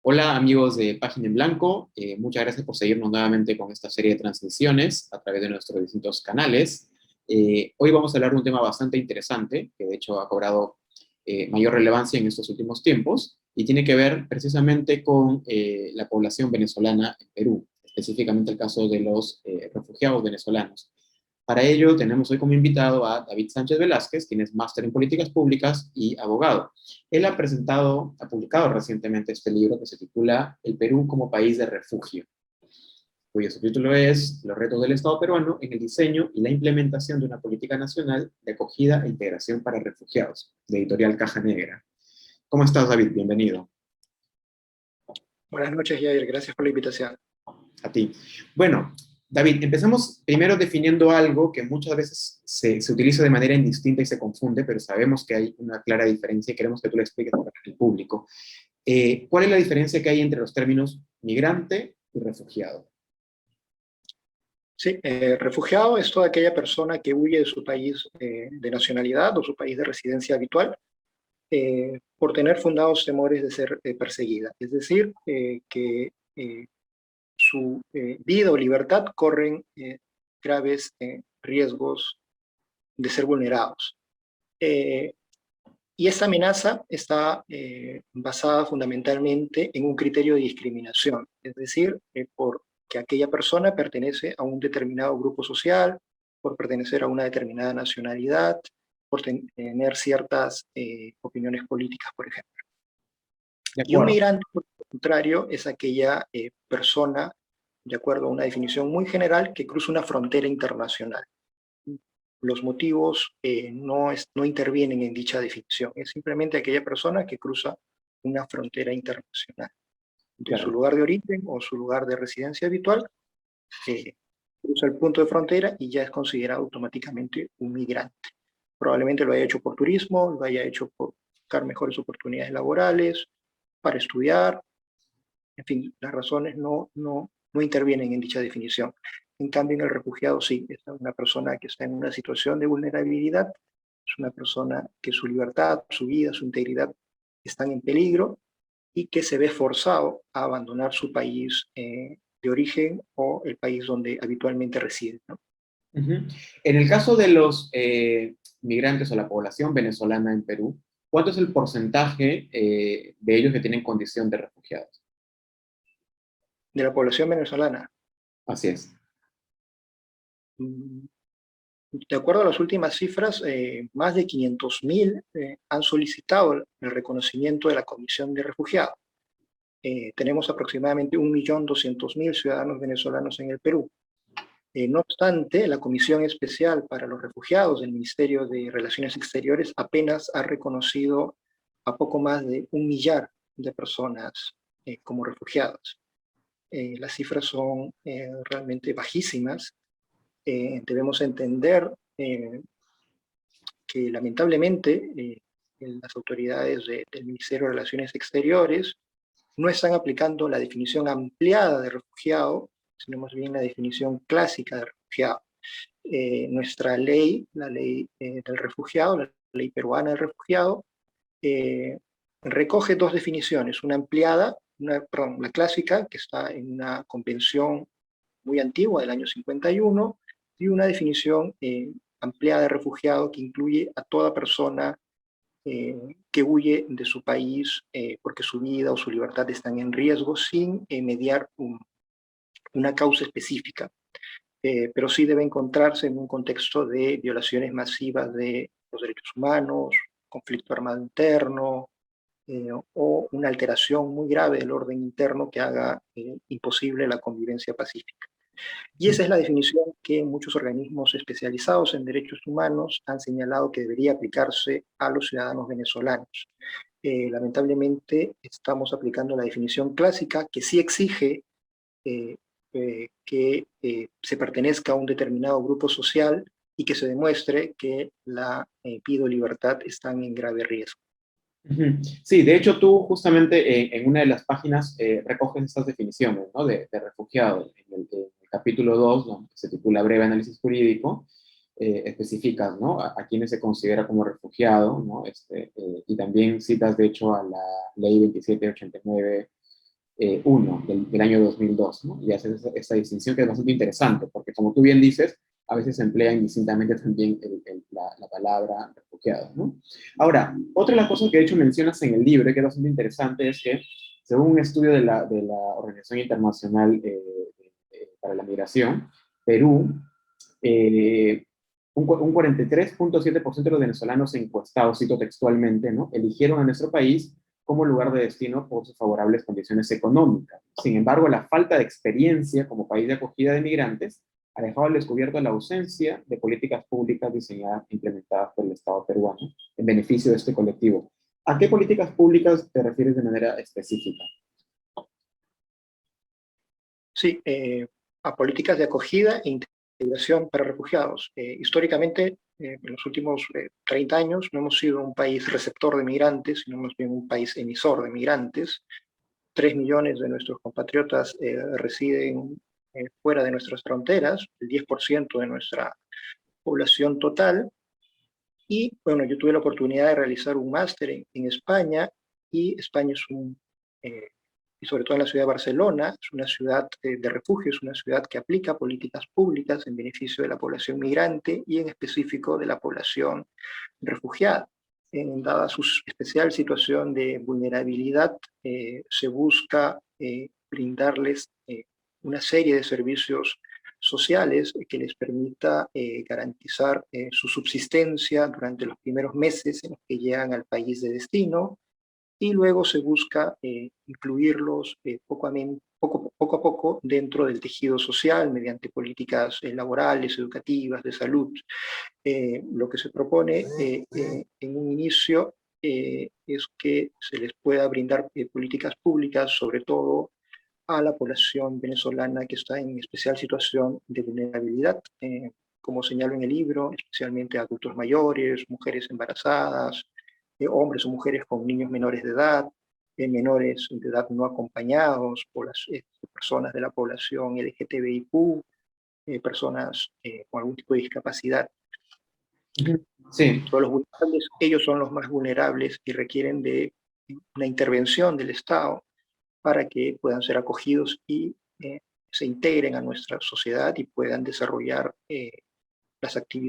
Hola amigos de Página en Blanco, muchas gracias por seguirnos nuevamente con esta serie de transmisiones a través de nuestros distintos canales. Hoy vamos a hablar de un tema bastante interesante, que de hecho ha cobrado mayor relevancia en estos últimos tiempos, y tiene que ver precisamente con la población venezolana en Perú, específicamente el caso de los refugiados venezolanos. Para ello tenemos hoy como invitado a David Sánchez Velázquez, quien es máster en políticas públicas y abogado. Él ha publicado recientemente este libro que se titula El Perú como país de refugio, cuyo subtítulo es Los retos del Estado peruano en el diseño y la implementación de una política nacional de acogida e integración para refugiados, de editorial Caja Negra. ¿Cómo estás, David? Bienvenido. Buenas noches, Jair. Gracias por la invitación. A ti. Bueno, David, empezamos primero definiendo algo que muchas veces se utiliza de manera indistinta y se confunde, pero sabemos que hay una clara diferencia y queremos que tú la expliques para el público. ¿Cuál es la diferencia que hay entre los términos migrante y refugiado? Sí, refugiado es toda aquella persona que huye de su país de nacionalidad o su país de residencia habitual por tener fundados temores de ser perseguida. Es decir, que su vida o libertad corren graves riesgos de ser vulnerados. Y esta amenaza está basada fundamentalmente en un criterio de discriminación, es decir, porque aquella persona pertenece a un determinado grupo social, por pertenecer a una determinada nacionalidad, por tener ciertas opiniones políticas, por ejemplo. Y un migrante, por el contrario, es aquella persona, de acuerdo a una definición muy general, que cruza una frontera internacional. Los motivos no intervienen en dicha definición, es simplemente aquella persona que cruza una frontera internacional. De su lugar de origen o su lugar de residencia habitual, cruza el punto de frontera y ya es considerado automáticamente un migrante. Probablemente lo haya hecho por turismo, lo haya hecho por buscar mejores oportunidades laborales, para estudiar, en fin, las razones no intervienen en dicha definición. En cambio, en el refugiado sí, es una persona que está en una situación de vulnerabilidad, es una persona que su libertad, su vida, su integridad están en peligro y que se ve forzado a abandonar su país de origen o el país donde habitualmente reside, ¿no? En el caso de los migrantes o la población venezolana en Perú, ¿cuánto es el porcentaje de ellos que tienen condición de refugiados? De la población venezolana. Así es. De acuerdo a las últimas cifras, más de 500.000 han solicitado el reconocimiento de la Comisión de Refugiados. Tenemos aproximadamente 1.200.000 ciudadanos venezolanos en el Perú. No obstante, la Comisión Especial para los Refugiados del Ministerio de Relaciones Exteriores apenas ha reconocido a poco más de 1 millar de personas como refugiados. Las cifras son realmente bajísimas. Debemos entender que lamentablemente las autoridades del Ministerio de Relaciones Exteriores no están aplicando la definición ampliada de refugiado, sino más bien la definición clásica de refugiado. Nuestra ley, la ley del refugiado, la ley peruana del refugiado, recoge dos definiciones, una ampliada, la clásica, que está en una convención muy antigua del año 51, y una definición ampliada de refugiado que incluye a toda persona que huye de su país porque su vida o su libertad están en riesgo sin mediar una causa específica. Pero sí debe encontrarse en un contexto de violaciones masivas de los derechos humanos, conflicto armado interno, o una alteración muy grave del orden interno que haga imposible la convivencia pacífica. Y esa es la definición que muchos organismos especializados en derechos humanos han señalado que debería aplicarse a los ciudadanos venezolanos. Lamentablemente estamos aplicando la definición clásica que sí exige que se pertenezca a un determinado grupo social y que se demuestre que la vida o libertad están en grave riesgo. Sí, de hecho tú justamente en una de las páginas recoges estas definiciones, ¿no? de refugiado. En el capítulo 2, ¿no? Que se titula Breve Análisis Jurídico, especificas, ¿no? a quienes se considera como refugiado, ¿no? Y también citas de hecho a la ley 2789 1 del año 2002, ¿no? Y hace esa distinción que es bastante interesante, porque como tú bien dices, a veces se emplea indistintamente también la palabra refugiado, ¿no? Ahora, otra de las cosas que de hecho mencionas en el libro, y que es bastante interesante, es que según un estudio de la Organización Internacional para la Migración, Perú, eh, un 43.7% de los venezolanos encuestados, cito textualmente, ¿no?, eligieron a nuestro país como lugar de destino por sus favorables condiciones económicas. Sin embargo, la falta de experiencia como país de acogida de migrantes ha dejado al descubierto la ausencia de políticas públicas diseñadas e implementadas por el Estado peruano en beneficio de este colectivo. ¿A qué políticas públicas te refieres de manera específica? Sí, a políticas de acogida e integración para refugiados. Históricamente, en los últimos 30 años, no hemos sido un país receptor de migrantes, sino más bien un país emisor de migrantes. 3 millones de nuestros compatriotas residen fuera de nuestras fronteras, el 10% de nuestra población total. Y bueno, yo tuve la oportunidad de realizar un máster en España, y España es y sobre todo en la ciudad de Barcelona, es una ciudad de refugio, es una ciudad que aplica políticas públicas en beneficio de la población migrante y en específico de la población refugiada. Dada su especial situación de vulnerabilidad, se busca brindarles una serie de servicios sociales que les permita garantizar su subsistencia durante los primeros meses en los que llegan al país de destino, y luego se busca incluirlos poco a poco dentro del tejido social mediante políticas laborales, educativas, de salud. Lo que se propone en un inicio es que se les pueda brindar políticas públicas, sobre todo a la población venezolana que está en especial situación de vulnerabilidad, como señalo en el libro, especialmente adultos mayores, mujeres embarazadas, hombres o mujeres con niños menores de edad, menores de edad no acompañados, por las personas de la población LGTBIQ, personas con algún tipo de discapacidad. Sí. Todos los vulnerables, ellos son los más vulnerables y requieren de una intervención del Estado para que puedan ser acogidos y se integren a nuestra sociedad y puedan desarrollar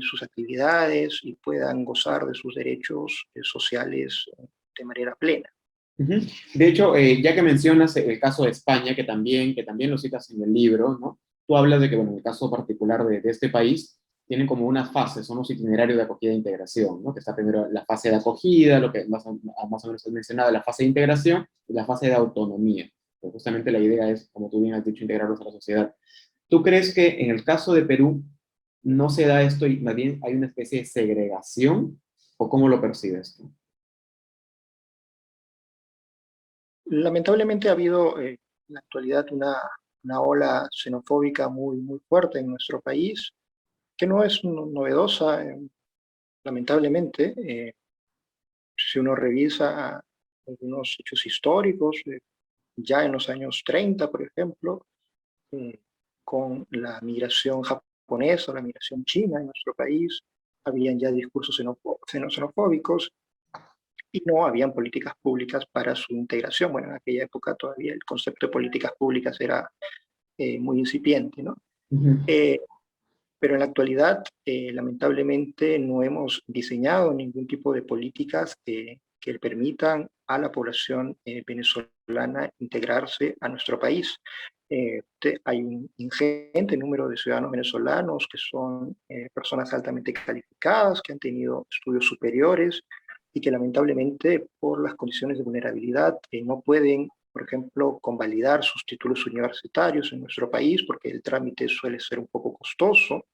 sus actividades y puedan gozar de sus derechos sociales de manera plena. De hecho, ya que mencionas el caso de España, que también lo citas en el libro, ¿no? Tú hablas de que, bueno, en el caso particular de este país, tienen como unas fases, son los itinerarios de acogida e integración, ¿no? Que está primero la fase de acogida, lo que más o menos has mencionado, la fase de integración y la fase de autonomía. Pues justamente la idea es, como tú bien has dicho, integrarlos a la sociedad. ¿Tú crees que en el caso de Perú no se da esto y más bien hay una especie de segregación? ¿O cómo lo percibes tú? Lamentablemente ha habido en la actualidad una ola xenofóbica muy fuerte en nuestro país, que no es novedosa, lamentablemente. Si uno revisa algunos hechos históricos, ya en los años 30, por ejemplo, eh, con la migración japonesa o la migración china en nuestro país, habían ya discursos xenofóbicos y no habían políticas públicas para su integración. Bueno, en aquella época todavía el concepto de políticas públicas era muy incipiente, ¿no? Eh, pero en la actualidad, lamentablemente, no hemos diseñado ningún tipo de políticas que permitan a la población venezolana integrarse a nuestro país. Hay un ingente número de ciudadanos venezolanos que son personas altamente calificadas, que han tenido estudios superiores y que lamentablemente por las condiciones de vulnerabilidad no pueden, por ejemplo, convalidar sus títulos universitarios en nuestro país porque el trámite suele ser un poco costoso,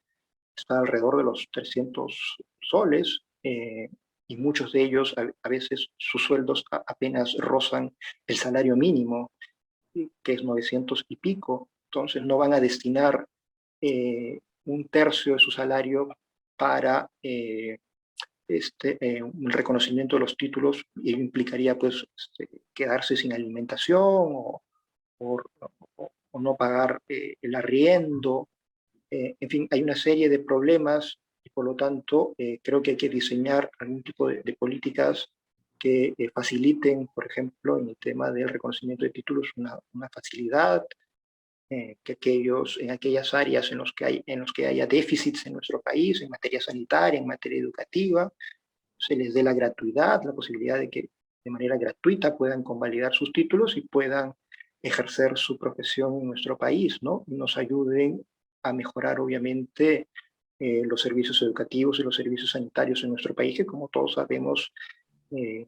está alrededor de los 300 soles, y muchos de ellos a veces sus sueldos apenas rozan el salario mínimo, que es 900 y pico. Entonces no van a destinar un tercio de su salario para un reconocimiento de los títulos, y implicaría pues quedarse sin alimentación o, o no pagar el arriendo. En fin, hay una serie de problemas y por lo tanto creo que hay que diseñar algún tipo de políticas que faciliten, por ejemplo, en el tema del reconocimiento de títulos, una facilidad, que en aquellas áreas en los que haya déficits en nuestro país, en materia sanitaria, en materia educativa, se les dé la gratuidad, la posibilidad de que de manera gratuita puedan convalidar sus títulos y puedan ejercer su profesión en nuestro país, ¿no? Y nos ayuden a mejorar, obviamente, los servicios educativos y los servicios sanitarios en nuestro país, que como todos sabemos, eh,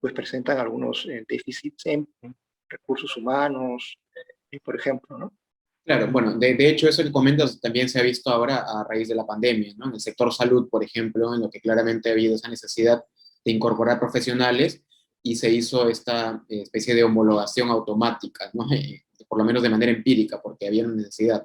pues presentan algunos déficits en recursos humanos, por ejemplo, ¿no? Claro, bueno, de hecho eso que comentas también se ha visto ahora a raíz de la pandemia, ¿no? En el sector salud, por ejemplo, en lo que claramente ha habido esa necesidad de incorporar profesionales y se hizo esta especie de homologación automática, ¿no? Por lo menos de manera empírica, porque había una necesidad.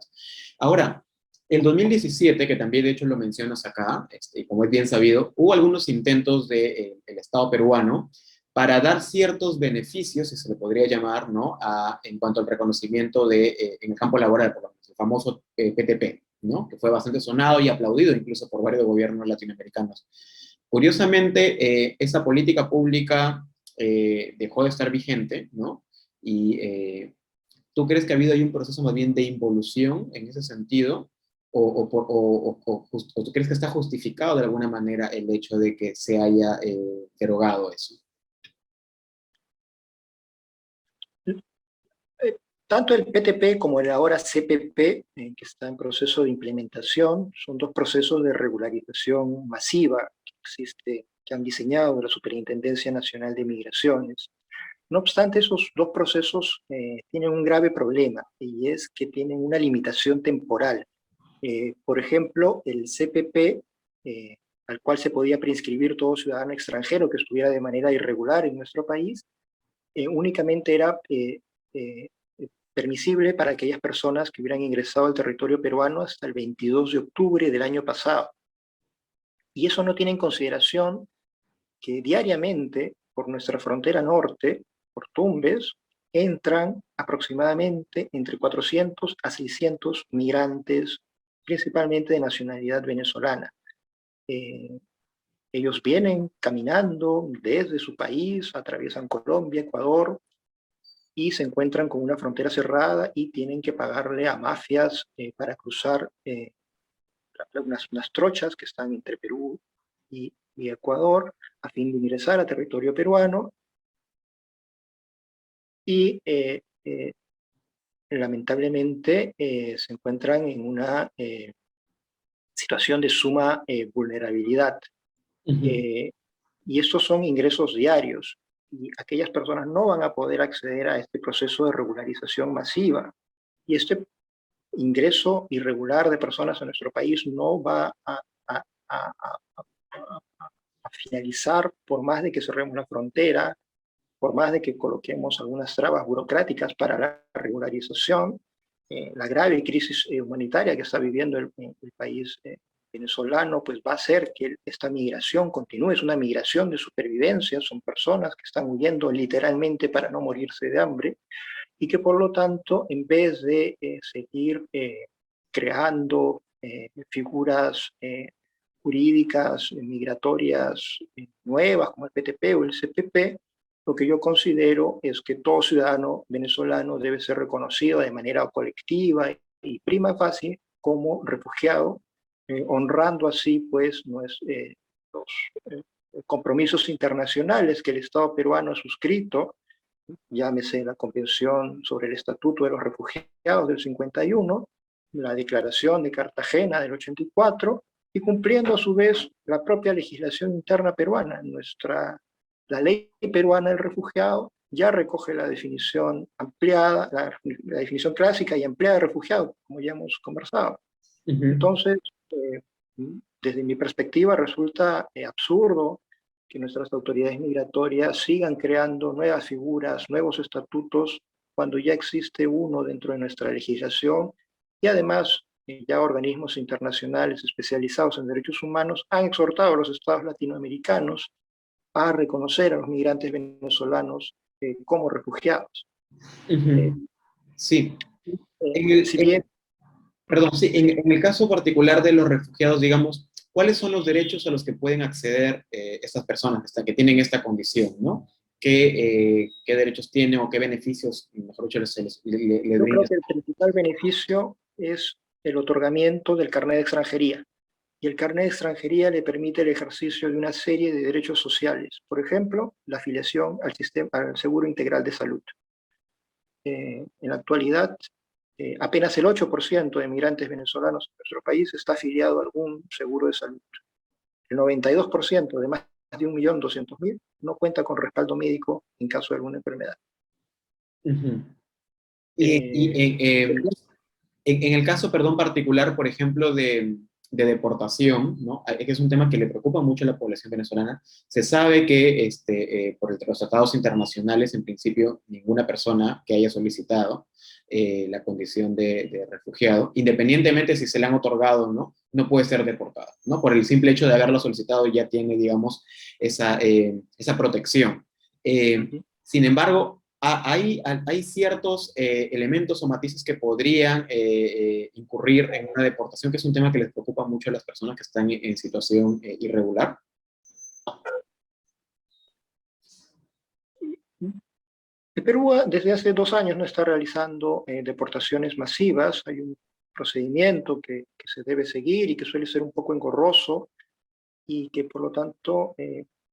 Ahora, en 2017, que también de hecho lo mencionas acá, como es bien sabido, hubo algunos intentos del Estado peruano para dar ciertos beneficios, si se le podría llamar, ¿no? En cuanto al reconocimiento en el campo laboral, por lo menos, el famoso PTP, ¿no? Que fue bastante sonado y aplaudido incluso por varios gobiernos latinoamericanos. Curiosamente, esa política pública dejó de estar vigente, ¿no? Y ¿tú crees que ha habido ahí un proceso más bien de involución en ese sentido? ¿O tú crees que está justificado de alguna manera el hecho de que se haya derogado eso? Tanto el PTP como el ahora CPP, que está en proceso de implementación, son dos procesos de regularización masiva que han diseñado la Superintendencia Nacional de Migraciones. No obstante, esos dos procesos tienen un grave problema, y es que tienen una limitación temporal. Por ejemplo, el CPP, al cual se podía preinscribir todo ciudadano extranjero que estuviera de manera irregular en nuestro país, únicamente era permisible para aquellas personas que hubieran ingresado al territorio peruano hasta el 22 de octubre del año pasado. Y eso no tiene en consideración que diariamente por nuestra frontera norte, por Tumbes, entran aproximadamente entre 400 a 600 migrantes, principalmente de nacionalidad venezolana. Ellos vienen caminando desde su país, atraviesan Colombia, Ecuador, y se encuentran con una frontera cerrada y tienen que pagarle a mafias para cruzar unas trochas que están entre Perú y Ecuador a fin de ingresar a territorio peruano, y lamentablemente se encuentran en una situación de suma vulnerabilidad. Uh-huh. Y estos son ingresos diarios, y aquellas personas no van a poder acceder a este proceso de regularización masiva. Y este ingreso irregular de personas a nuestro país no va a finalizar por más de que cerremos la frontera, por más de que coloquemos algunas trabas burocráticas para la regularización. La grave crisis humanitaria que está viviendo el país venezolano, pues va a hacer que esta migración continúe. Es una migración de supervivencia, son personas que están huyendo literalmente para no morirse de hambre, y que por lo tanto, en vez de seguir creando figuras jurídicas migratorias nuevas como el PTP o el CPP, lo que yo considero es que todo ciudadano venezolano debe ser reconocido de manera colectiva y prima facie como refugiado, honrando así pues los compromisos internacionales que el Estado peruano ha suscrito, llámese la Convención sobre el Estatuto de los Refugiados del 51, la Declaración de Cartagena del 84, y cumpliendo a su vez la propia legislación interna peruana. La ley peruana del refugiado ya recoge la definición ampliada, la definición clásica y ampliada de refugiado, como ya hemos conversado. Uh-huh. Entonces, desde mi perspectiva, resulta absurdo que nuestras autoridades migratorias sigan creando nuevas figuras, nuevos estatutos, cuando ya existe uno dentro de nuestra legislación, y además ya organismos internacionales especializados en derechos humanos han exhortado a los estados latinoamericanos a reconocer a los migrantes venezolanos como refugiados. Uh-huh. Sí. Si bien Perdón, sí, en el caso particular de los refugiados, digamos, ¿cuáles son los derechos a los que pueden acceder estas personas que tienen esta condición, ¿no? ¿Qué derechos tienen o qué beneficios, mejor dicho, les Yo creo brinda? que el principal beneficio es el otorgamiento del carnet de extranjería. Y el carnet de extranjería le permite el ejercicio de una serie de derechos sociales. Por ejemplo, la afiliación al Seguro Integral de Salud. En la actualidad, apenas el 8% de migrantes venezolanos en nuestro país está afiliado a algún seguro de salud. El 92% de más de 1.200.000 no cuenta con respaldo médico en caso de alguna enfermedad. Uh-huh. Y Eh, en el caso, perdón, particular, por ejemplo, de deportación, ¿no? Que es un tema que le preocupa mucho a la población venezolana. Se sabe que por los tratados internacionales, en principio, ninguna persona que haya solicitado la condición de refugiado, independientemente si se le han otorgado o no, no puede ser deportada, ¿no? Por el simple hecho de haberlo solicitado ya tiene, digamos, esa protección. Sin embargo, hay ciertos elementos o matices que podrían incurrir en una deportación, que es un tema que les preocupa mucho a las personas que están en situación irregular. El Perú desde hace 2 años no está realizando deportaciones masivas. Hay un procedimiento que se debe seguir y que suele ser un poco engorroso y que por lo tanto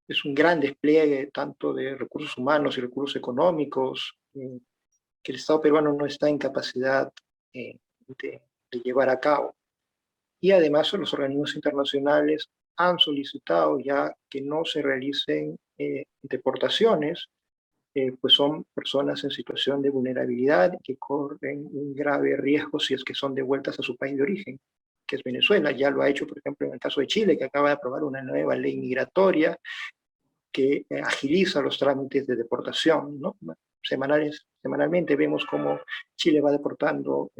es un gran despliegue tanto de recursos humanos y recursos económicos que el Estado peruano no está en capacidad de llevar a cabo. Y además los organismos internacionales han solicitado ya que no se realicen deportaciones, pues son personas en situación de vulnerabilidad que corren un grave riesgo si es que son devueltas a su país de origen, que es Venezuela. Ya lo ha hecho, por ejemplo, en el caso de Chile, que acaba de aprobar una nueva ley migratoria que agiliza los trámites de deportación, ¿no? Semanalmente vemos cómo Chile va deportando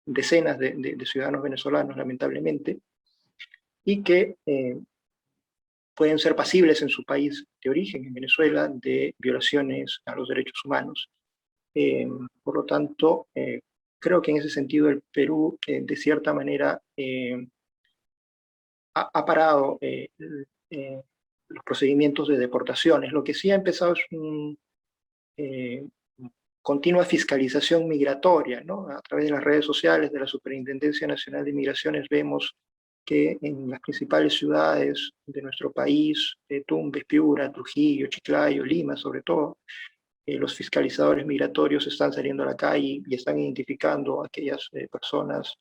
decenas de ciudadanos venezolanos, lamentablemente, y que pueden ser pasibles en su país de origen, en Venezuela, de violaciones a los derechos humanos. Por lo tanto, creo que en ese sentido el Perú, de cierta manera, ha parado los procedimientos de deportaciones. Lo que sí ha empezado es una continua fiscalización migratoria, ¿no? A través de las redes sociales de la Superintendencia Nacional de Migraciones vemos que en las principales ciudades de nuestro país, Tumbes, Piura, Trujillo, Chiclayo, Lima sobre todo, los fiscalizadores migratorios están saliendo a la calle y están identificando a aquellas personas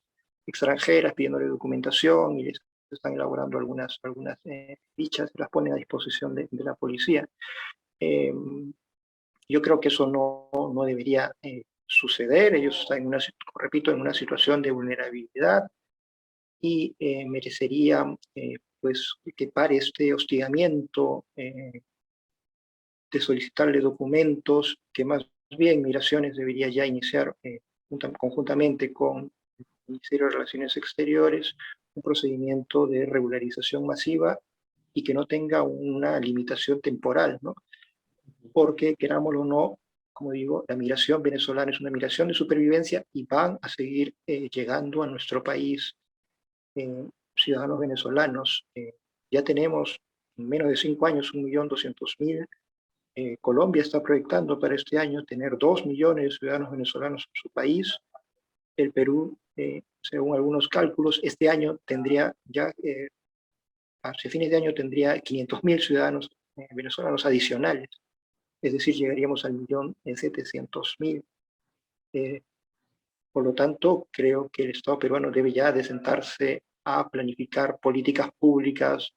extranjeras, pidiéndole documentación y les están elaborando algunas fichas y las ponen a disposición de la policía. Yo creo que eso no debería suceder. Ellos están, repito, en una situación de vulnerabilidad y merecería pues, que pare este hostigamiento de solicitarle documentos, que más bien Migraciones debería ya iniciar conjuntamente con el Ministerio de Relaciones Exteriores un procedimiento de regularización masiva y que no tenga una limitación temporal, ¿no? Porque, querámoslo o no, como digo, la migración venezolana es una migración de supervivencia y van a seguir llegando a nuestro país ciudadanos venezolanos. Ya tenemos en menos de 5 años 1.200.000. Colombia está proyectando para este año tener 2 millones de ciudadanos venezolanos en su país. El Perú, según algunos cálculos, este año tendría ya, hacia fines de año tendría 500.000 ciudadanos venezolanos adicionales. Es decir, llegaríamos al 1.700.000. Por lo tanto, creo que el Estado peruano debe ya de sentarse a planificar políticas públicas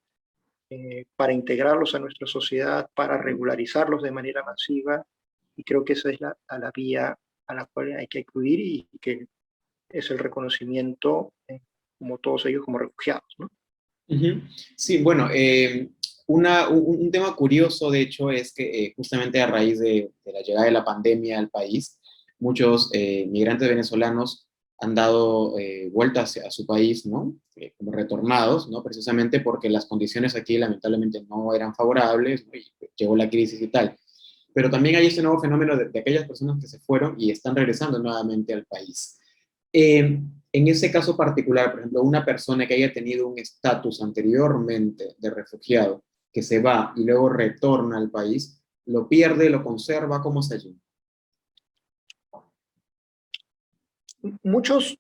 para integrarlos a nuestra sociedad, para regularizarlos de manera masiva, y creo que esa es la vía a la cual hay que acudir y que es el reconocimiento, como todos ellos, como refugiados, ¿no? Uh-huh. Sí, bueno, un tema curioso, de hecho, es que justamente a raíz de la llegada de la pandemia al país, muchos migrantes venezolanos han dado vuelta a su país, ¿no? Como retornados, ¿no? Precisamente porque las condiciones aquí lamentablemente no eran favorables, ¿no? Y llegó la crisis y tal. Pero también hay este nuevo fenómeno de aquellas personas que se fueron y están regresando nuevamente al país. En ese caso particular, por ejemplo, una persona que haya tenido un estatus anteriormente de refugiado, que se va y luego retorna al país, ¿lo pierde, lo conserva? ¿Cómo se allí? Muchos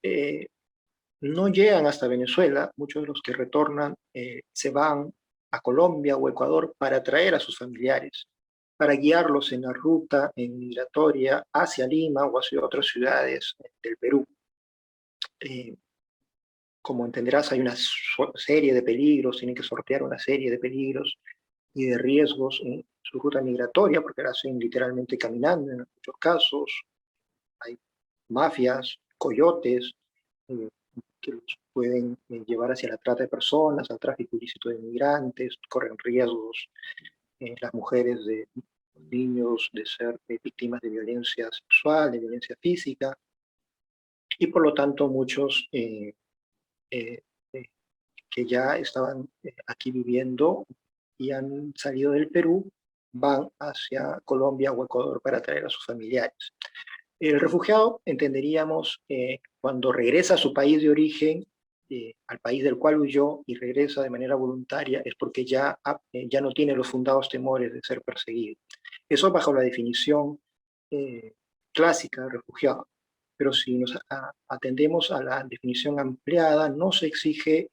no llegan hasta Venezuela, muchos de los que retornan se van a Colombia o Ecuador para traer a sus familiares, para guiarlos en la ruta migratoria hacia Lima o hacia otras ciudades del Perú. Eh, Como entenderás, hay una serie de peligros, tienen que sortear una serie de peligros y de riesgos en su ruta migratoria, porque la hacen literalmente caminando en muchos casos. Hay mafias, coyotes, eh, que los pueden llevar hacia la trata de personas, al tráfico ilícito de migrantes, corren riesgos las mujeres de niños de ser víctimas de violencia sexual, de violencia física, y por lo tanto muchos eh, que ya estaban aquí viviendo y han salido del Perú, van hacia Colombia o Ecuador para traer a sus familiares. El refugiado, entenderíamos, cuando regresa a su país de origen, al país del cual huyó y regresa de manera voluntaria, es porque ya no tiene los fundados temores de ser perseguido. Eso bajo la definición clásica de refugiado. Pero si nos atendemos a la definición ampliada, no se exige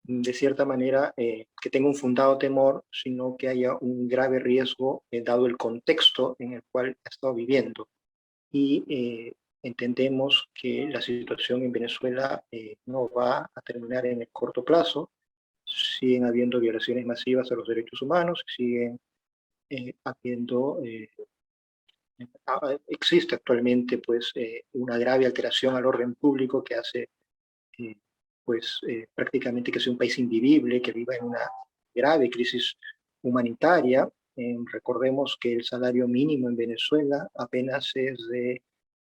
de cierta manera que tenga un fundado temor, sino que haya un grave riesgo dado el contexto en el cual ha estado viviendo. Y entendemos que la situación en Venezuela no va a terminar en el corto plazo. Siguen habiendo violaciones masivas a los derechos humanos, siguen habiendo, existe actualmente pues una grave alteración al orden público que hace prácticamente que sea un país invivible, que viva en una grave crisis humanitaria. Recordemos que el salario mínimo en Venezuela apenas es de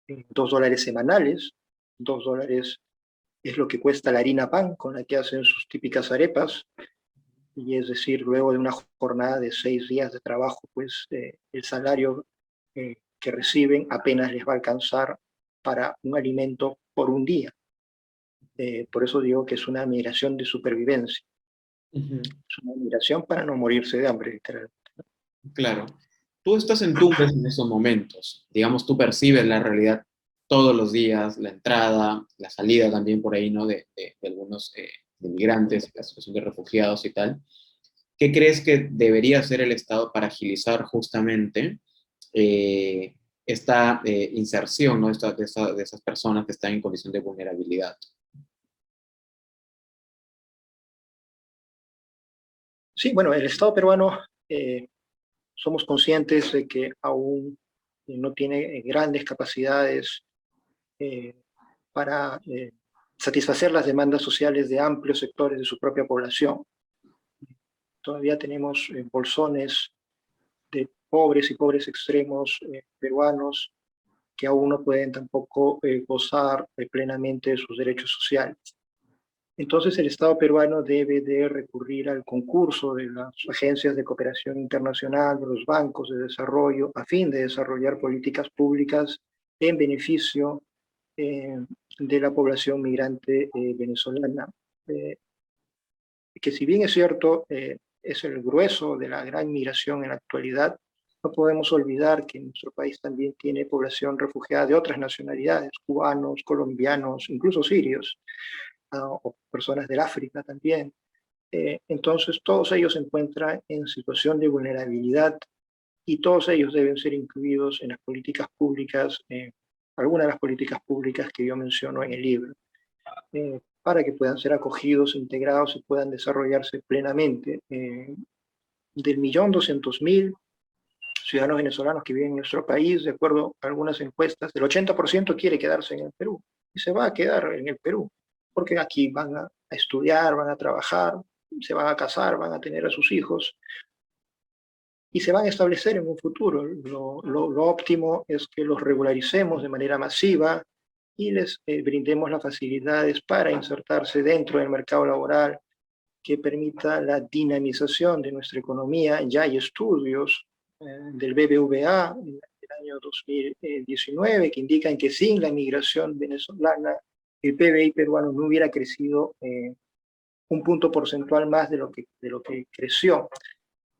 $2 semanales. $2 es lo que cuesta la harina pan con la que hacen sus típicas arepas, y es decir, luego de una jornada de 6 días de trabajo, pues el salario que reciben apenas les va a alcanzar para un alimento por un día. Por eso digo que es una migración de supervivencia. Es una migración para no morirse de hambre, literalmente. Claro. Tú estás en Tumbes en esos momentos. Digamos, tú percibes la realidad todos los días, la entrada, la salida también por ahí, ¿no? De algunos de migrantes, la situación de refugiados y tal. ¿Qué crees que debería hacer el Estado para agilizar justamente esta inserción, ¿no? De esas personas que están en condición de vulnerabilidad? Sí, bueno, el Estado peruano somos conscientes de que aún no tiene grandes capacidades eh, para satisfacer las demandas sociales de amplios sectores de su propia población. Todavía tenemos bolsones de pobres y pobres extremos peruanos que aún no pueden tampoco gozar plenamente de sus derechos sociales. Entonces el Estado peruano debe de recurrir al concurso de las agencias de cooperación internacional, de los bancos de desarrollo, a fin de desarrollar políticas públicas en beneficio de la población migrante venezolana. Que si bien es cierto, es el grueso de la gran migración en la actualidad, no podemos olvidar que nuestro país también tiene población refugiada de otras nacionalidades, cubanos, colombianos, incluso sirios, o personas del África también. Entonces, todos ellos se encuentran en situación de vulnerabilidad y todos ellos deben ser incluidos en las políticas públicas, algunas de las políticas públicas que yo menciono en el libro, para que puedan ser acogidos, integrados y puedan desarrollarse plenamente. Del 1.200.000 ciudadanos venezolanos que viven en nuestro país, de acuerdo a algunas encuestas, el 80% quiere quedarse en el Perú y se va a quedar en el Perú, porque aquí van a estudiar, van a trabajar, se van a casar, van a tener a sus hijos y se van a establecer en un futuro. Lo óptimo es que los regularicemos de manera masiva y les brindemos las facilidades para insertarse dentro del mercado laboral, que permita la dinamización de nuestra economía. Ya hay estudios del BBVA en el año 2019 que indican que sin la migración venezolana el PBI peruano no hubiera crecido un punto porcentual más de lo que creció.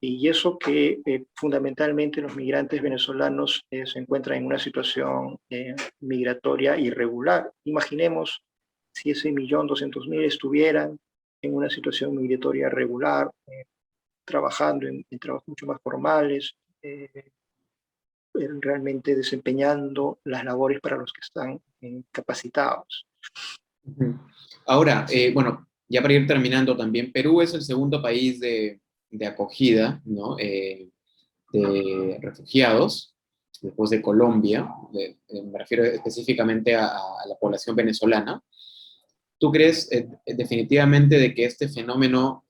Y eso que fundamentalmente los migrantes venezolanos se encuentran en una situación migratoria irregular. Imaginemos si ese 1.200.000 estuvieran en una situación migratoria regular, trabajando en trabajos mucho más formales, realmente desempeñando las labores para los que están capacitados. Ahora, bueno, ya para ir terminando también, Perú es el segundo país de acogida, ¿no? De refugiados, después de Colombia, me refiero específicamente a la población venezolana. ¿Tú crees definitivamente de que este fenómeno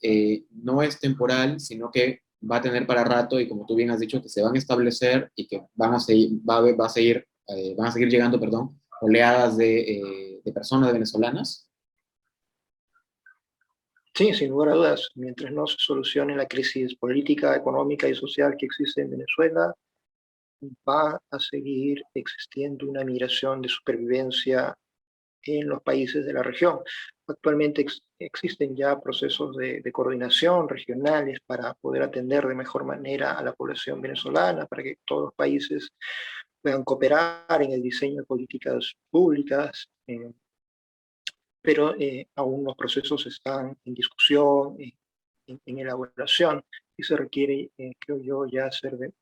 no es temporal, sino que va a tener para rato y como tú bien has dicho, que se van a establecer y que van a seguir, van a seguir llegando, perdón, oleadas de personas venezolanas? Sí, sin lugar a dudas, mientras no se solucione la crisis política, económica y social que existe en Venezuela, va a seguir existiendo una migración de supervivencia en los países de la región. Actualmente existen ya procesos de coordinación regionales para poder atender de mejor manera a la población venezolana, para que todos los países puedan cooperar en el diseño de políticas públicas, pero aún los procesos están en discusión, en elaboración, y se requiere, creo yo, ya ser un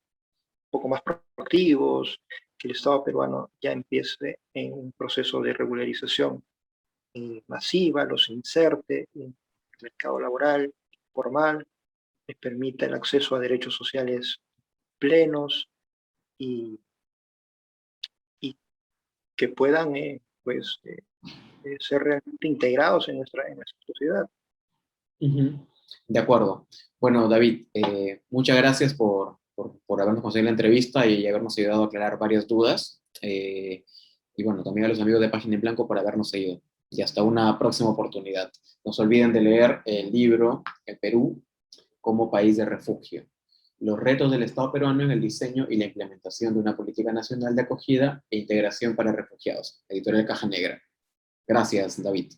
poco más proactivos, que el Estado peruano ya empiece en un proceso de regularización masiva, los inserte en el mercado laboral formal, les permita el acceso a derechos sociales plenos y, y que puedan ser realmente integrados en nuestra sociedad. De acuerdo. Bueno, David, muchas gracias por habernos conseguido la entrevista y habernos ayudado a aclarar varias dudas. Y bueno, también a los amigos de Página en Blanco por habernos seguido. Y hasta una próxima oportunidad. No se olviden de leer el libro El Perú como país de refugio. Los retos del Estado peruano en el diseño y la implementación de una política nacional de acogida e integración para refugiados. Editorial Caja Negra. Gracias, David.